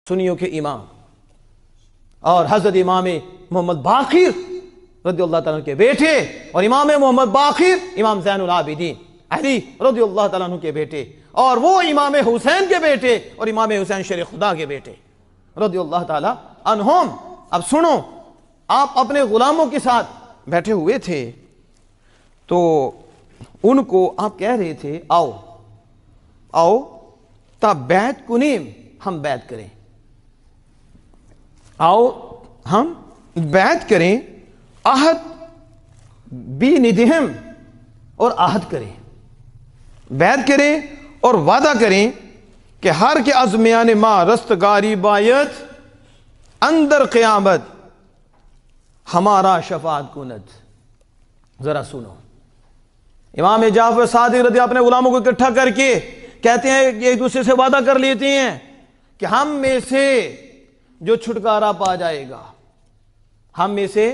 سنیوں کے امام اور حضرت امام محمد باقر رضی اللہ تعالیٰ عنہ کے بیٹے، اور امام محمد باقر امام زین العابدین علی رضی اللہ تعالیٰ عنہ کے بیٹے، اور وہ امام حسین کے بیٹے اور امام حسین شیر خدا کے بیٹے رضی اللہ تعالیٰ عنہم۔ اب سنو، آپ اپنے غلاموں کے ساتھ بیٹھے ہوئے تھے تو ان کو آپ کہہ رہے تھے آؤ آؤ تا بیعت کنیم، ہم بیعت کریں، آؤ ہم بیعت کریں، عہد بی ندہم، اور عہد کریں، بیعت کریں اور وعدہ کریں کہ ہر کے ازمیان ما رستگاری بایت اندر قیامت ہمارا شفاعت کند۔ ذرا سنو، امام جعفر صادق رضی اپنے غلاموں کو اکٹھا کر کے کہتے ہیں، ایک دوسرے سے وعدہ کر لیتے ہیں کہ ہم میں سے جو چھٹکارا پا جائے گا، ہم میں سے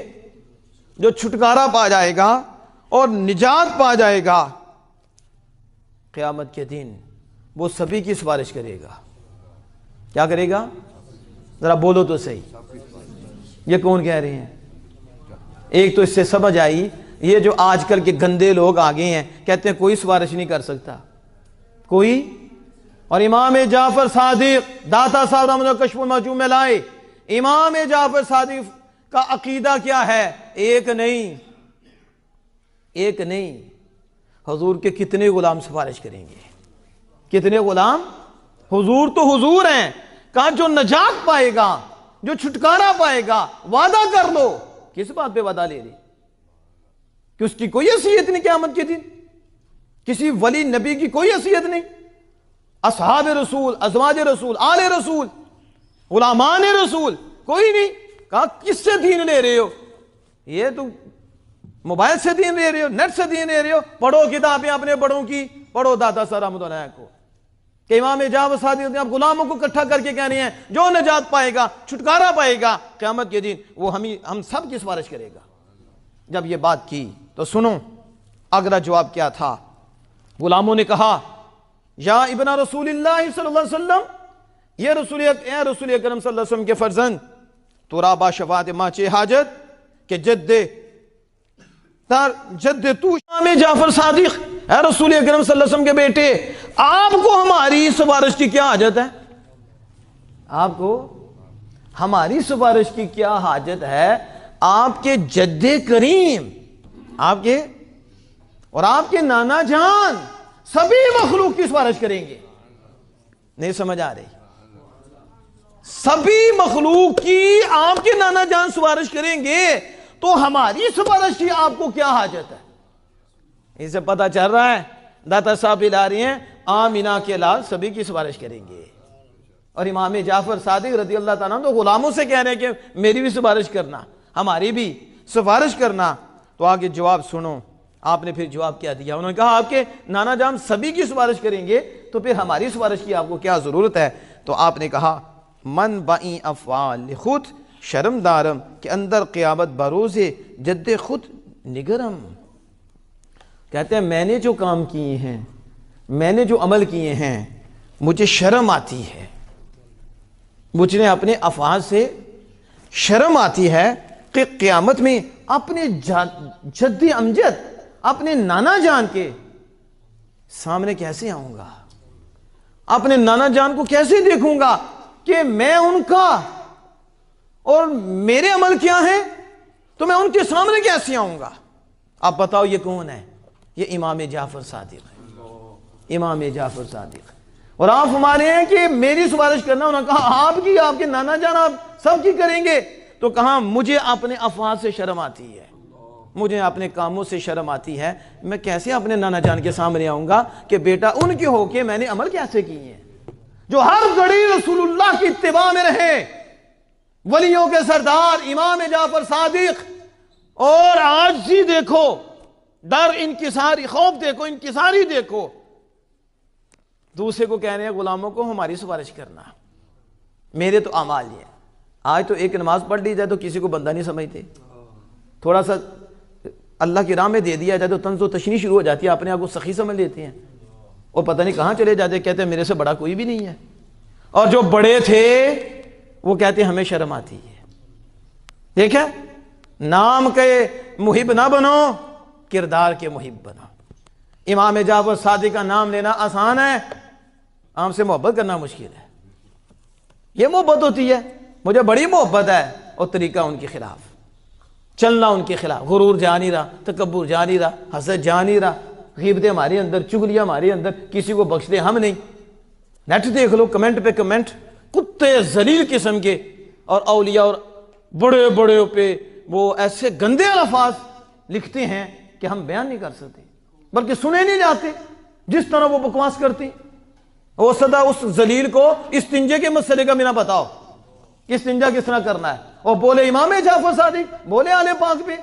جو چھٹکارا پا جائے گا اور نجات پا جائے گا، قیامت کے دن وہ سبھی کی سفارش کرے گا۔ کیا کرے گا؟ ذرا بولو تو صحیح، یہ کون کہہ رہے ہیں؟ ایک تو اس سے سمجھ آئی، یہ جو آج کل کے گندے لوگ آگے ہیں کہتے ہیں کوئی سفارش نہیں کر سکتا کوئی، اور امام جعفر صادق داتا صاحب رحمۃ اللہ کشف المحجوب میں لائے، امام جعفر صادق کا عقیدہ کیا ہے؟ ایک نہیں، ایک نہیں، حضور کے کتنے غلام سفارش کریں گے؟ کتنے غلام؟ حضور تو حضور ہیں، کہا جو نجات پائے گا، جو چھٹکارا پائے گا، وعدہ کر لو۔ کس بات پہ وعدہ لے رہے کہ اس کی کوئی حیثیت نہیں قیامت کے دن، کسی ولی نبی کی کوئی حیثیت نہیں، اصحاب رسول، ازواج رسول، آل رسول، غلامان رسول کوئی نہیں۔ کہا کس سے دین لے رہے ہو؟ یہ تو موبائل سے دین لے رہے ہو، نیٹ سے دین لے رہے ہو، پڑھو کتابیں اپنے بڑوں کی، پڑھو داتا صاحب رحمۃ اللہ کو، کہ امام جعفر صادق نے آپ غلاموں کو اکٹھا کر کے کہنے ہیں جو نجات پائے گا، چھٹکارا پائے گا قیامت کے دن، وہ ہم سب کی سفارش کرے گا۔ جب یہ بات کی تو سنو اگلا جواب کیا تھا۔ غلاموں نے کہا یا ابن رسول اللہ صلی اللہ علیہ وسلم، یہ رسول اکرم صلی اللہ علیہ وسلم کے فرزند، تو رابا شفاعت ماچے حاجت کہ جد تو امام جعفر صادق، اے رسول اکرم صلی اللہ علیہ وسلم کے بیٹے، آپ کو ہماری سفارش کی کیا حاجت ہے؟ آپ کو ہماری سفارش کی کیا حاجت ہے؟ آپ کے جد کریم، آپ کے اور آپ کے نانا جان سبھی مخلوق کی سفارش کریں گے۔ نہیں سمجھ آ رہی؟ سبھی مخلوق کی آپ کے نانا جان سفارش کریں گے تو ہماری سفارش کی آپ کو کیا حاجت ہے؟ اسے پتہ چل رہا ہے داتا صاحب لا رہی ہیں آمینہ کے لال سبھی کی سفارش کریں گے، اور امام جعفر صادق رضی اللہ تعالیٰ عنہ تو غلاموں سے کہہ رہے ہیں کہ میری بھی سفارش کرنا، ہماری بھی سفارش کرنا۔ تو آگے جواب سنو، آپ نے پھر جواب کیا دیا؟ انہوں نے کہا آپ کے نانا جان سبھی کی سفارش کریں گے تو پھر ہماری سفارش کی آپ کو کیا ضرورت ہے؟ تو آپ نے کہا من بئی افعال خود شرم دارم کہ اندر قیامت بروز جد خود نگرم۔ کہتے ہیں میں نے جو کام کیے ہیں، میں نے جو عمل کیے ہیں، مجھے شرم آتی ہے، مجھے اپنے افعال سے شرم آتی ہے کہ قیامت میں اپنے جد امجد، اپنے نانا جان کے سامنے کیسے آؤں گا، اپنے نانا جان کو کیسے دیکھوں گا کہ میں ان کا اور میرے عمل کیا ہے، تو میں ان کے سامنے کیسے آؤں گا؟ آپ بتاؤ یہ کون ہے؟ یہ امام جعفر صادق ہے، امام جعفر صادق۔ اور آپ ہمارے ہیں کہ میری سفارش کرنا، انہوں نے کہا آپ کی، آپ کے نانا جان آپ سب کی کریں گے، تو کہا مجھے اپنے افعال سے شرم آتی ہے، مجھے اپنے کاموں سے شرم آتی ہے، میں کیسے اپنے نانا جان کے سامنے آؤں گا کہ بیٹا ان کے ہو کے میں نے عمل کیسے کیے ہیں، جو ہر گھڑی رسول اللہ کی اتباع میں رہے، ولیوں کے سردار امام جعفر صادق۔ اور آج ہی دیکھو ڈر، انکساری، خوف دیکھو، انکساری دیکھو، دوسرے کو کہہ رہے ہیں غلاموں کو ہماری سفارش کرنا، میرے تو اعمال یہ ہیں۔ آج تو ایک نماز پڑھ لی جائے تو کسی کو بندہ نہیں سمجھتے، تھوڑا سا اللہ کی راہ میں دے دیا جائے تو طنز و تشنیع شروع ہو جاتی ہے، اپنے آپ کو سخی سمجھ لیتے ہیں، اور پتہ نہیں کہاں چلے جاتے، کہتے ہیں میرے سے بڑا کوئی بھی نہیں ہے۔ اور جو بڑے تھے وہ کہتے ہیں ہمیں شرم آتی ہے. دیکھیں, نام کے محب نہ بنو, کردار کے محب بنو. امام جعفر صادق کا نام لینا آسان ہے, عام سے محبت کرنا مشکل ہے. یہ محبت ہوتی ہے, مجھے بڑی محبت ہے, اور طریقہ ان کے خلاف چلنا, ان کے خلاف. غرور جا نہیں رہا, تکبر جا نہیں رہا, حسد جا نہیں رہا, غیبتیں ہمارے اندر, چغلیاں ہمارے اندر, کسی کو بخشتے ہم نہیں. نیٹ دیکھ لو, کمنٹ پہ کمنٹ, کتے ذلیل قسم کے, اور اولیاء اور بڑے بڑے پہ وہ ایسے گندے الفاظ لکھتے ہیں کہ ہم بیان نہیں کر سکتے, بلکہ سنے نہیں جاتے. جس طرح وہ بکواس کرتے, وہ صدا اس ذلیل کو استنجے کے مسئلے کا بنا بتاؤ کہ استنجا کس طرح کرنا ہے, اور بولے امام جعفر صادق, بولے آل پاک پہ,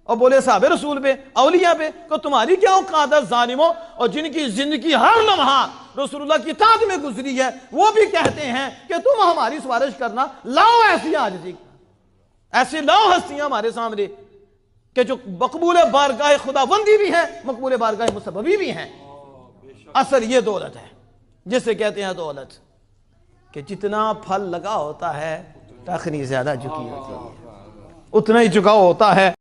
اور بولے صحابہ رسول پہ, اولیاء پہ, کہ تمہاری کیا اوقات ہے ظالموں, اور جن کی زندگی ہر لمحہ رسول اللہ کی اطاعت میں گزری ہے, وہ بھی کہتے ہیں کہ تم ہماری سفارش کرنا. لاؤ ایسی عاجزی, ایسی لاؤ ہستیاں ہمارے سامنے کہ جو مقبول بارگاہ خداوندی بھی ہیں, مقبول بارگاہ مسببی بھی ہیں. اصل یہ دولت ہے جسے کہتے ہیں دولت, کہ جتنا پھل لگا ہوتا ہے ٹخنی زیادہ جھکی ہوتی ہے, اتنا ہی جھکاؤ ہوتا ہے.